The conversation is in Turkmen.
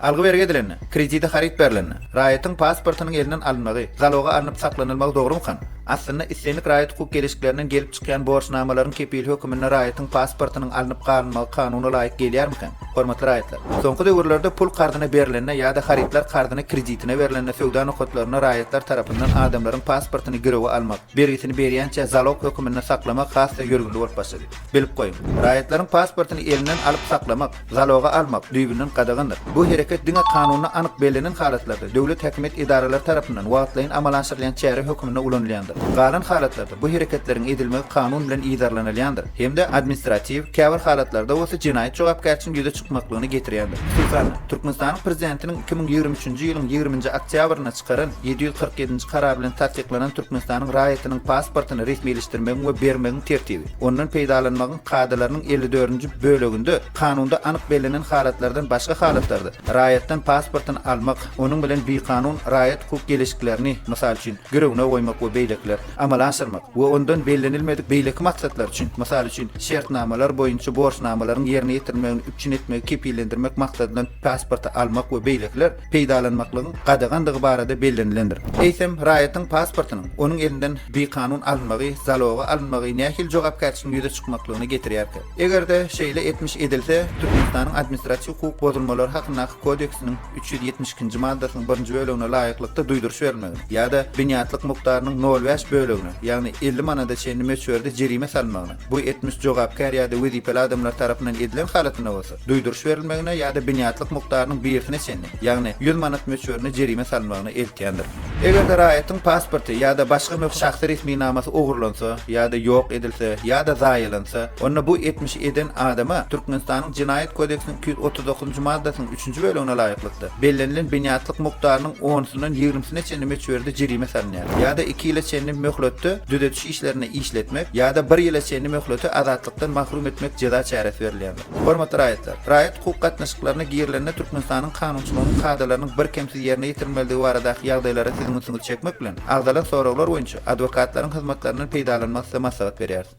Algı berge edilenni, krediti harit berileni, raýatyň pasportynyň elinden alınmagy, zaloga alınıp saklanylmagy dogry mı? Aslında islenlik raýat hukuk gelişiklerinden gelip çykýan borçnamalaryň kepil hökümine raýatyň pasportynyň alınıp galynmagy kanuny laýyk gelýärmiken? Hormatly raýatlar. Soňky döwürlerde pul kardyna berilenine ýa-da haritler kardyna kreditine berilenine söwda nokatlaryna raýatlar tarapyndan adamlaryň pasportyny girewe almak, bergisini berýänçe zalog hökümine saklamak hasda ýörgünli bolup başlady. Bilip goýun. Raýatlaryň pasportyny elinden alyp saklamak, zaloga almak düýbünden gadagyndyr. Bu hereket diňe kanunyna anyk belinen halatlarda döwlet häkimet idaralary tarapyndan wagtlaýyn amallaşdyrılan çäre hökümine ulanylýandyr. Galan halatlarda bu hereketleriň edilmegi kanun bilen idarlanylýandyr. Hemde administrativ, käbir halatlarda bolsa jinaýat jogapkärçiligiň ýüze çykmaklygyny getirýändir. Sultan Türkmenistanyň prezidentiniň 2023-nji ýylyň 20-nji oktýabrynda çykaran 747-nji karar bilen tatbiklanan Türkmenistanyň raýatynyň pasportyny resmileşdirmegi we bermegi tertibi. Ondan peýdalanmagyň kadrlarynyň 54-nji böleginde kanunda anyk belinen halatlardan başga halatlarda raýatdan pasportyny almak, onuň bilen bir kanun raýat hukuk gelişiklerini mysal üçin görewine goýmak we beýlekler amalaşdyrmak we ondan bellenilmedik beýleki maksatlar üçin, mysal üçin şertnamalar boýunça borçnamalaryň ýerine ýetirmegini üçin etmegi kepillendirmek maksadydan pasporty almak we beýlekler peýdalanmaklygyň gadagandygy barada bellenilendir. Eýsem raýatyň pasportynyň onuň elinden bir kanun alınmagy, zaloga alınmagy nähil jogapkärçiligiň ýüze çykmaklygyny getirýärdi. Egerde şeýle etmiş edilse, Türkmenistanyň administrativ hukuk bozulmalary hakyna kodeksiniň 372-nji maddasynyň 1-nji bölegine laýyklykda duýduruş berilmegi ýa-da binýatlyk mukdarynyň 0,5 bölegine, ýagny 50 manada çenli meçherde jerime salmagyna, bu etmiş jogapkär ýa-da wezipeli adamlar tarapyndan edilen halatyna bolsa, duýduruş berilmegine ýa-da binýatlyk mukdarynyň 1-sine çenli, ýagny 100 manat meçherde jerime salmagyna eltýändir. Egerde raýatyň pasporty ýa-da başga bir şahsy resmi namasy ogurlansa ýa-da ýok edilse ýa-da zaýylansa, onda bu etmiş eden adama Türkmenistanyň Jinaýat kodeksiniň 239-njy maddasynyň 3-nji bölegine laýyklykda bellenilen binýatlyk mukdarynyň 10-synyň 20-sine çenli meçherde jerime salınýar. Ýa-da 2 ýyla çenli möhletde düdetiş işlerini işletmek ýa-da 1 ýyla çenli möhletde azatlıktan mahrum etmek ceza çäresi berilýändir. Hormatly raýatlar, raýat hukuk gatnaşyklaryna giýerilenine Türkmenistanyň kanunçylygynyň kadrlarynyň bir kemsiz ýerine ýetirmeligi baradaky ýagdaýlara siziň çekmek bilen agdalan soraglar boýunça adwokatlaryň hyzmatlarynyň peýdalanmasy maslahat berýär.